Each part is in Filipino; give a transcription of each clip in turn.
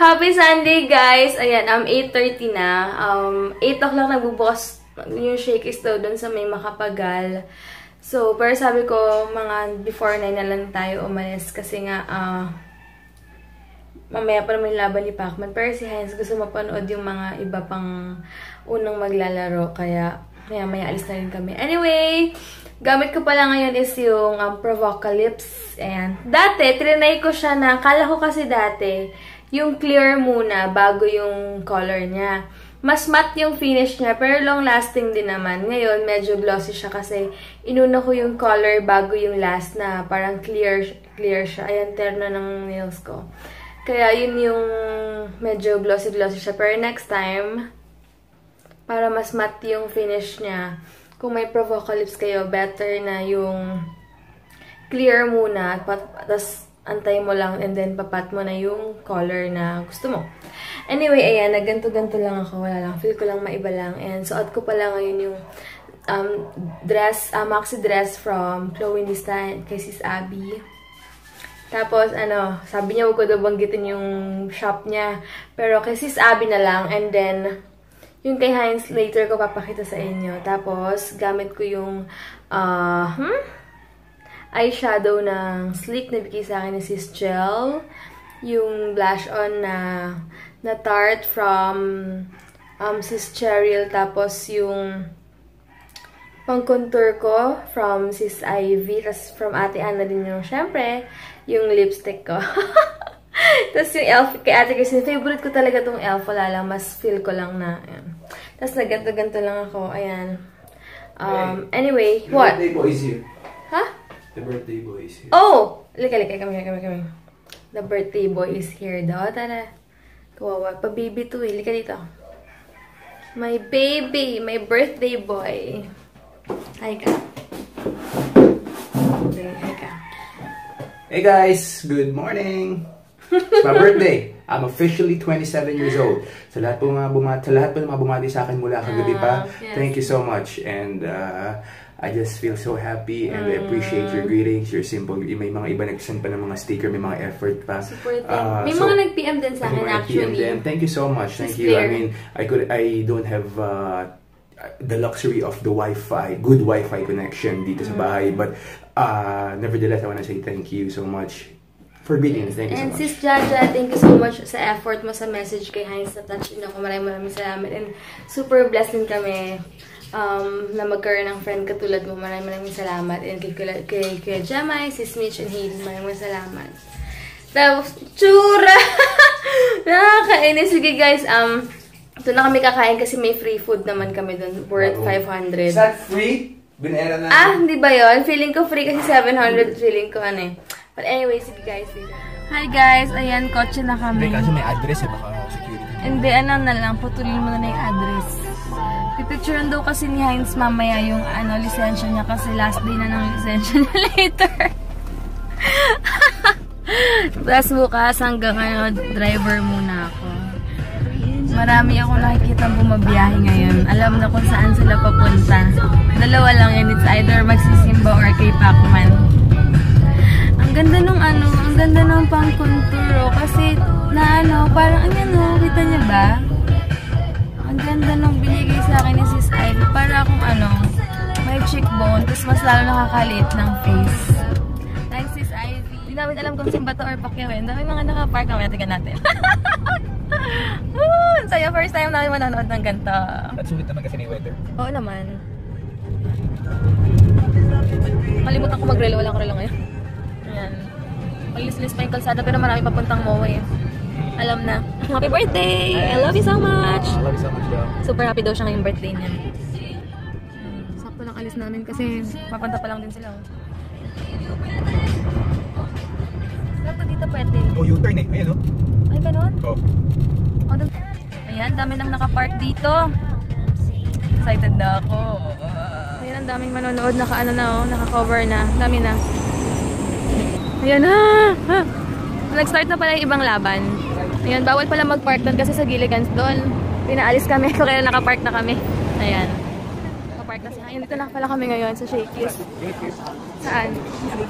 Happy Sunday, guys! Ayan, 8:30 na. 8 o'clock nagbubukas yung Shakey's daw dun sa may Makapagal. So, pero sabi ko, mga before 9 na lang tayo umalis kasi nga, mamaya pa naman yung laban ni Pacman. Pero si Heinz gusto mapanood yung mga iba pang unang maglalaro. Kaya maya alis na rin kami. Anyway, gamit ko pala ngayon is yung Provocalypse. Ayan. Dati, trinay ko siya na, kala ko kasi dati, yung clear muna bago yung color niya. Mas matte yung finish niya, pero long-lasting din naman. Ngayon, medyo glossy siya kasi inuna ko yung color bago yung last na parang clear siya. Ayan, terno ng nails ko. Kaya yun yung medyo glossy siya. Pero next time, para mas matte yung finish niya, kung may Provocalypse kayo, better na yung clear muna. Tapos, antay mo lang and then papat mo na yung color na gusto mo. Anyway, ayan, nagganto-ganto lang ako. Wala lang. Feel ko lang maiba lang. And suot ko pala ngayon yung maxi dress from Chloe Nista kay Sis Abby. Tapos, sabi niya huwag ko daw banggitin yung shop niya. Pero kay Sis Abby na lang. And then, yung kay Heinz later ko papakita sa inyo. Tapos, gamit ko yung, eyeshadow ng Sleek na bigay sa akin ni Sis Gel. Yung blush on na Tarte from Sis Cheryl. Tapos yung pang-contour ko from Sis Ivy. Tapos from Ate Ana din yung, syempre, yung lipstick ko. Tapos yung elf, kay Ate kasi favorite ko talaga tong elf. Wala lang, mas feel ko lang na. Ayan. Tapos nagganto-ganto lang ako. Ayan. Anyway, what? The birthday boy is here. Ha? The birthday boy is here. Oh! Lika, kami. The birthday boy is here daw. Tara. Kawawa. Pa-baby to eh. Lika dito. My baby. My birthday boy. Hi ka. Hi ka. Hey guys! Good morning! It's my birthday. I'm officially 27 years old. Sa lahat po mga bumati sa akin mula kagabi pa, yes. Thank you so much. And I just feel so happy and I appreciate your greetings, your simple. May mga iba nag-send pa ng mga sticker, may mga effort pa. May mga nag-PM din sa akin actually. Thank you so much. Thank you. I mean, I don't have the luxury of the Wi-Fi, good Wi-Fi connection dito sa bahay, but nevertheless, I want to say thank you so much for greetings. Thank you so much. And Sis Jaja, thank you so much sa effort mo sa message kay Heinz na touch din ako. Maraming salamat and super blessed din kami na magkaroon ng friend katulad mo. Maraming salamat. And kay Jamay, Sis Mitch, and Hayden, maraming salamat. Tapos, tsura! Nakakainis. Sige guys, ito na kami kakain kasi may free food naman kami doon. Worth 500. Is that free? Binera na. Hindi ba yun? Feeling ko free kasi 700. Feeling ko eh. But anyway, sige guys. Hi guys, ayan, kotse na kami. Kasi may address baka security. Hindi, na lang, putulin mo na yung address. Pipicturean daw kasi ni Heinz mamaya yung lisensya niya kasi last day na ng lisensya niya later. Tapos bukas hanggang driver muna ako. Marami akong nakikita bumabiyahe ngayon. Alam na kung saan sila papunta. Dalawa lang yan. It's either magsisimba or kay Pacman. Ang ganda nung ang ganda nung pang-contour kasi na parang kita niya ba? Ang ganda nung binigay sa akin ni Sis Ivy. Para akong may cheekbone, tapos mas lalo nakakaliit ng face. Thanks Sis Ivy. Hindi namin alam kung simba to or Pacquiao. Ang dami mga nakapark. Kamaya tingnan natin. Saya first time namin manonood ng ganito. At sulit naman kasi ni weather. Oo naman. Kalimutan ko mag-relo. Wala ko relo ngayon. Ayan. Malis-lis pa yung kalsada pero marami papuntang MOA eh. Alam na. Happy birthday! I love you so much! I love you so much daw. Super happy daw siya ngayong birthday niya. Sakto lang alis namin kasi papunta pa lang din sila. Sakto dito pwede. Oh, U-turn eh. Ayan Ay, ganun? Oh. Ayan, dami nang nakapark dito. Excited na ako. Ayan, ang daming manonood. Naka-cover na. Dami na. Ayan na! Nag-start na pala yung ibang laban. Ayan, bawal pala mag-park doon kasi sa Gilligan's doon. Pinaalis kami kaya naka-park na kami. Ayan. Naka-park na siya. Ayan, dito na pala kami ngayon sa Shakey's. Saan?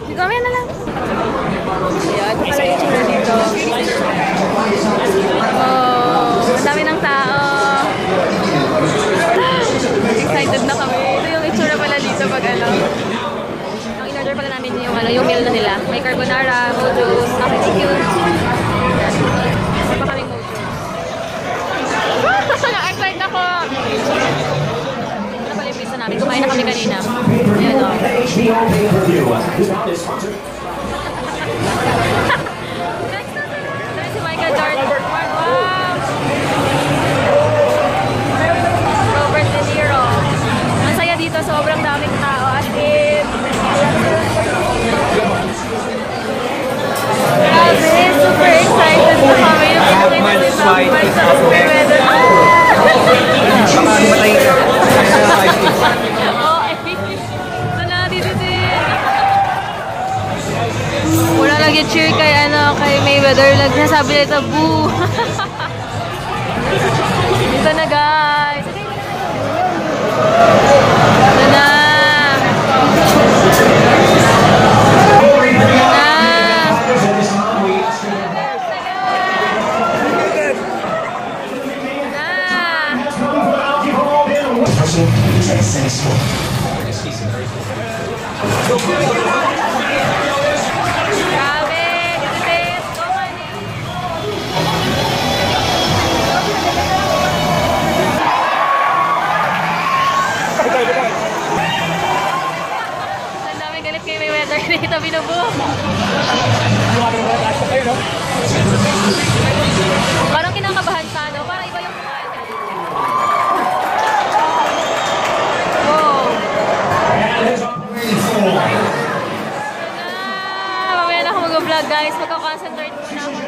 Dito kami na lang. Ayan, ito pala yung tsura dito. carbonara, mojos, coffee cute. Isa pa kaming mojos. Na-excited ako! Ano pala yung pizza namin? Kumain na kami kanina. Ayan o. Next na si Michael Jordan. Wow! Robert De Niro. Ang saya dito, sobrang daming tao. As in, grabe, super excited na kami. Yung pinakita si Pacman sa super weather. Wala lagi cheer kay kay Mayweather. Nagsasabi nito, boo! Dito na guys. Dito na. Grabe, dito go money. Ang daming galit kay Mayweather dito, binubo. Parang kinakabahan sa parang iba yung mamaya na ako mag-vlog guys, magka-concentrate muna ako.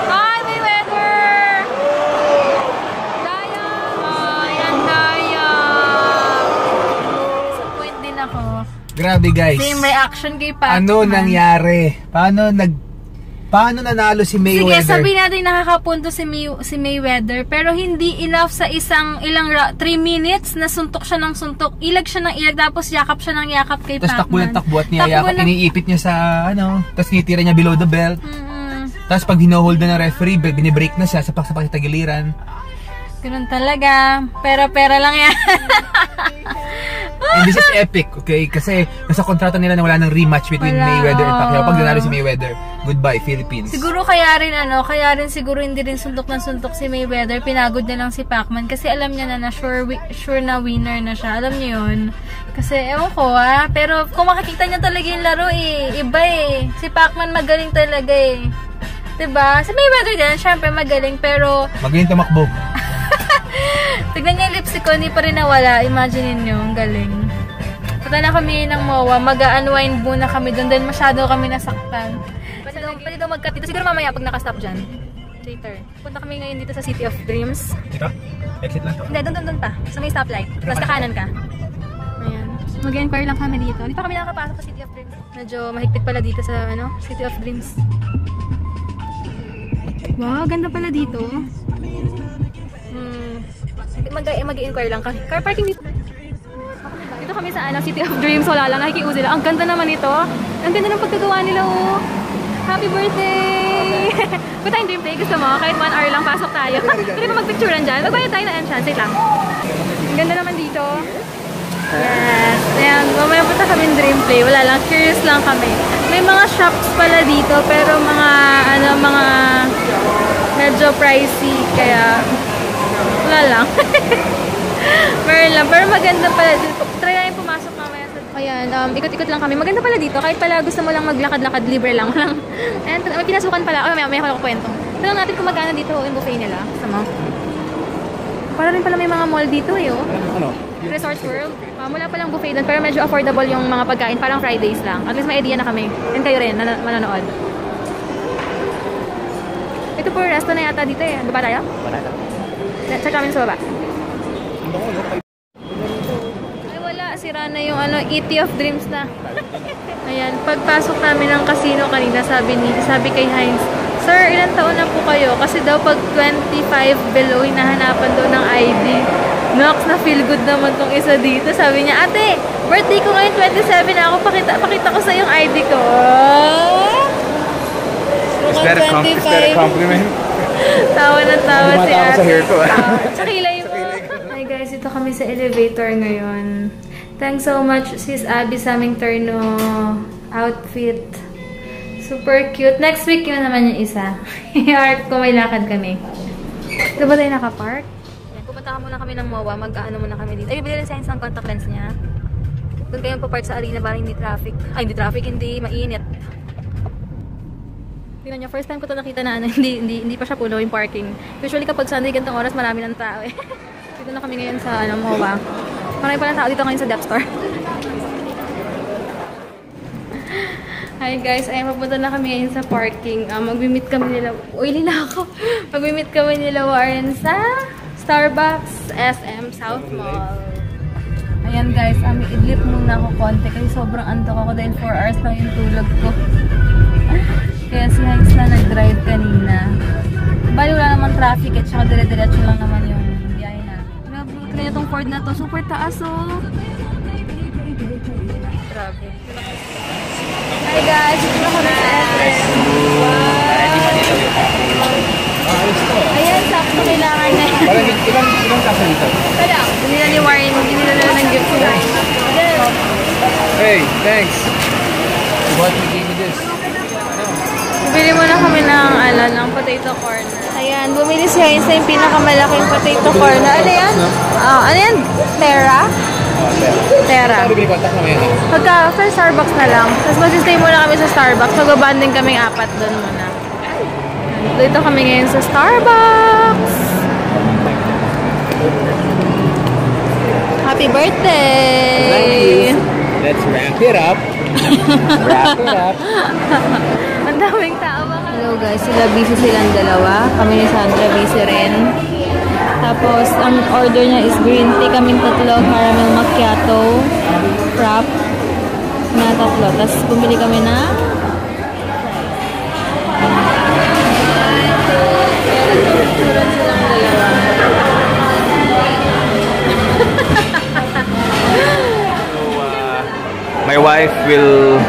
Hi Mayweather! Daya! Ayan, Daya! Disappoint din ako. Grabe guys. Same reaction kay Pacman. Ano nangyari? Paano nanalo si Mayweather? Sige, sabihin natin nakakapunto si Mayweather, pero hindi enough sa ilang 3 minutes na suntok siya ng suntok. Ilag siya ng ilag, tapos yakap siya ng yakap kay Pacman. Tapos takbo ng takbo at niyayakap, iniipit niya sa tapos tinitira niya below the belt. Tapos pag hinohold na ng referee, binibreak na siya, sapak-sapak sa tagiliran. Ganun talaga. Pera-pera lang yan. And this is epic, okay? Kasi nasa kontrata nila na wala ng rematch between Mayweather and Pacquiao. Pag nanalo si Mayweather, goodbye Philippines. Siguro kaya rin siguro hindi rin suntok na suntok si Mayweather. Pinagod na lang si Pacman kasi alam niya na sure na winner na siya. Alam niyo yun. Kasi ewan ko pero kung makikita niyo talaga yung laro iba Si Pacman magaling talaga Diba? Si Mayweather din, syempre magaling pero magaling tumakbo. Tignan niyo yung lipstick ko, hindi pa rin nawala. Imagine niyo, ang galing. Punta na kami ng MOA, mag-unwind muna kami doon dahil masyado kami nasaktan. Pwede daw mag-cut dito. Siguro mamaya pag nakastop dyan. Later. Punta kami ngayon dito sa City of Dreams. Dito? Exit lang to? Hindi, doon pa. Sa may stoplight. Tapos kakanan ka. Ayan. Mag-inquire lang kami dito. Hindi pa kami nakapasok sa City of Dreams. Medyo mahigpit pala dito sa City of Dreams. Wow, ganda pala dito. Mag-inquire lang kami. Car parking dito. Dito kami sa City of Dreams. Wala lang, nakikiuzi lang. Ang ganda naman ito. Ang ganda ng pagkagawa nila Happy birthday! Punta yung dream play. Gusto mo? Kahit 1 hour lang pasok tayo. Pwede ba magpicturean dyan? Magbayad tayo na entrance. Wait lang. Ang ganda naman dito. Yes. Ayan. Mamaya punta kami dream play. Wala lang. Curious lang kami. May mga shops pala dito. Pero mga medyo pricey. Kaya wala lang. Meron lang. Pero maganda pala dito. Try natin pumasok mamaya sa... Ayan, ikot-ikot lang kami. Maganda pala dito. Kahit pala gusto mo lang maglakad-lakad, libre lang. Ayan, may pinasukan pala. May ako kwento. Tanong natin kung magkano dito yung buffet nila. Gusto mo? Para rin pala may mga mall dito Ano? Resorts World. Mula palang buffet doon. Pero medyo affordable yung mga pagkain. Parang Fridays lang. At least may idea na kami. And kayo rin, manonood. Ito po, resto na yata dito Baba tayo? Wala na. Check namin sa baba. Ay wala, sira na yung ET of Dreams na. Ayan, pagpasok namin ng casino kanina, sabi kay Heinz, "Sir, ilang taon na po kayo?" Kasi daw pag 25 below, hinahanapan daw ng ID. Nox, na feel good naman tong isa dito. Sabi niya, "Ate, birthday ko ngayon 27 na ako. Pakita ko sa yung ID ko." Is that a compliment? Tawa na tawa si Ate. Sa hair ko. Sa kilay mo. Hi guys, ito kami sa elevator ngayon. Thanks so much Sis Abby sa aming turno outfit. Super cute. Next week yun naman yung isa. Art ko may lakad kami. Ito ba tayo nakapark? Pupunta muna kami ng MOA. Mag-ano muna kami dito. Ay, bibili rin sa contact lens niya. Doon kayo papark sa arena para hindi traffic. Ay, hindi mainit. Tingnan niyo, first time ko to nakita na hindi pa siya puno yung parking. Usually kapag Sunday ganitong oras, marami ng tao eh. Dito na kami ngayon sa MOA. Marami pa ng tao dito ngayon sa Dep Store. Hi guys, ayun, papunta na kami ngayon sa parking. Mag-meet kami nila. Uy, lila ako. Mag-meet kami nila Warren sa Starbucks SM South Mall. Ayan guys, idlip muna ako konti kasi sobrang antok ako dahil 4 hours lang yung tulog ko. Kaya si Heinz na nag-drive kanina. Bali wala naman traffic at saka dire-diretso lang naman yung biyahe namin. Grabe, kaya itong Ford na to, super taas oh. Grabe. Hi guys, ito na kami sa SM. Ayan, sakto kailangan na yan. Parang ilang kasa dito? Wala, hindi na ni Warren, hindi nila ng gift sila. Hey, thanks. What you gave me this? Bumili muna kami ng potato corner. Ayan, bumili si Heinz na yung pinakamalaking potato corner. Ano yan? Ano yan? Terra? Terra. Pagka sa Starbucks na lang. Tapos mag-stay muna kami sa Starbucks. Mag-banding kaming 4 doon muna. Dito kami ngayon sa Starbucks. Happy birthday! Let's wrap it up. Wrap it up. Ang daming tao ba? Hello guys, busy silang dalawa. Kami ni Sandra busy rin. Tapos, ang order niya is green tea. Kaming tatlo, caramel macchiato, frap na tatlo. Tapos, bumili kami na nagpapicturan silang dalawa. My wife will,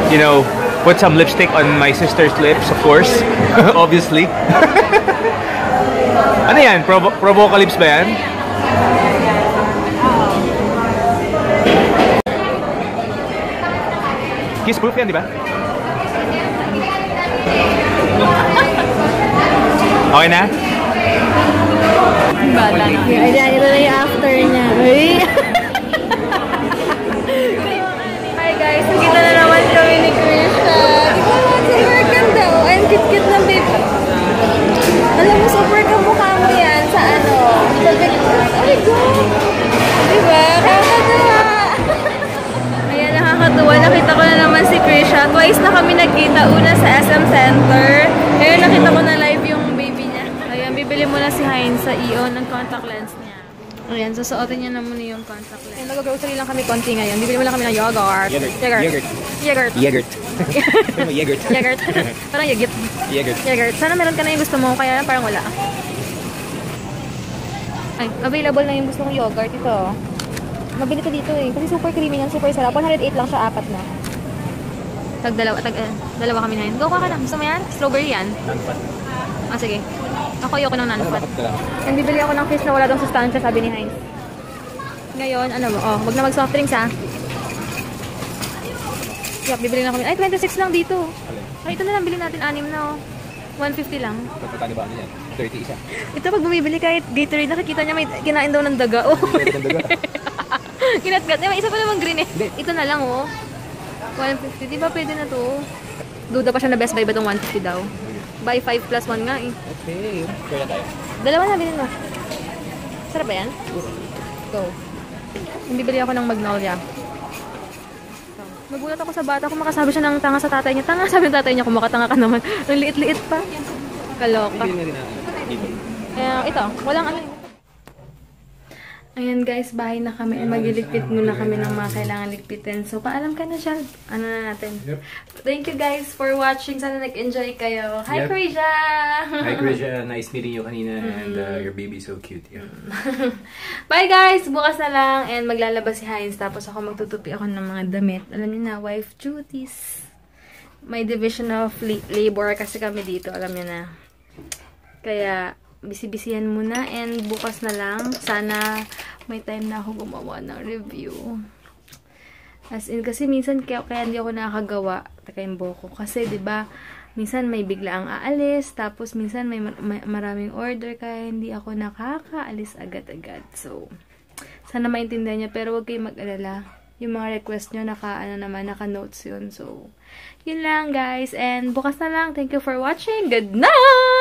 put some lipstick on my sister's lips, of course. Obviously. Ano yan? Provocalypse ba yan? Kiss proof yan, di ba? Okay na? Bata. Ayan, ito na yung after niya. Hi guys, nakita na naman kami ni Krisha. Super ganda. Ang cute-cute ng baby. Alam mo, super kamukha mo yan sa sa Victor. Oh my God! Diba? Kakatawa! Ayan, nakakatuwa. Nakita ko na naman si Krisha. Twice na kami nagkita. Una sa SM Center. Ngayon, nakita ko na live yung baby niya. Ayan, bibili mo na si Heinz sa Ion ng contact lens niya. Ayan, susuotin niya na muna yung contact lens. Ayan, mag-grocery lang kami konti ngayon. Bibili mo lang kami ng yogurt. Yogurt. Yogurt. Parang yogurt. Sana meron ka na yung gusto mo, kaya parang wala. Ay, available na yung gusto mong yogurt. Ito. Mabili ka dito eh. Kasi super creamy yan, super sarap. 108 lang siya, 4 na. Dalawa kami na yun. Go ka na. Gusto mo yan? Strawberry yan. Sige. Ako ayoko ng non-fat. And bibili ako ng fish na wala dong sustansya, sabi ni Heinz. Ngayon, wag na mag-soft drinks ha. Yup, bibili na kami. Ay, 26 lang dito. Ay, ito na lang, bilhin natin 6 na 150 lang. Pagkakani ba ano yan? 30 isa. Ito, pag bumibili kahit Gatorade, nakikita niya may kinain daw ng daga. Oh. Kinatgat. May isa pa naman green eh. Ito na lang 150. Di ba pwede na to? Duda pa siya na best buy ba itong 150 daw? Buy 5 plus 1 nga eh. Okay. Kaya tayo. Dalawa na, bilhin mo. Sarap ba yan? Go. Bibili ako ng Magnolia. Nagulat ako sa bata ko, makasabi siya ng tanga sa tatay niya. Tanga, sabi ng tatay niya, kumakatanga ka naman. Ang liit-liit pa. Kaloka. Kaya ito, walang ano. Ayan guys, bahay na kami. Magiligpit muna kami ng mga kailangan ligpitin. So, paalam ka na siya. Ano na natin. Yep. Thank you guys for watching. Sana nag-enjoy kayo. Hi, Krisha! Hi, Krisha. Nice meeting you kanina. And your baby's so cute. Yeah. Bye guys! Bukas na lang. And maglalabas si Heinz. Tapos ako magtutupi ako ng mga damit. Alam niyo na, wife duties. may division of labor kasi kami dito, alam niyo na. Kaya, busy-busyhan muna and bukas na lang, sana may time na ako gumawa ng review. As in, kasi minsan kaya hindi ako nakakagawa takayimbo ko. Kasi, 'di ba, minsan may bigla ang aalis, tapos minsan may maraming order kaya hindi ako nakakaalis agad-agad. So, sana maintindihan niyo, pero huwag kayong mag-alala. Yung mga request nyo, naka-notes yun. So, yun lang guys. And bukas na lang. Thank you for watching. Good night!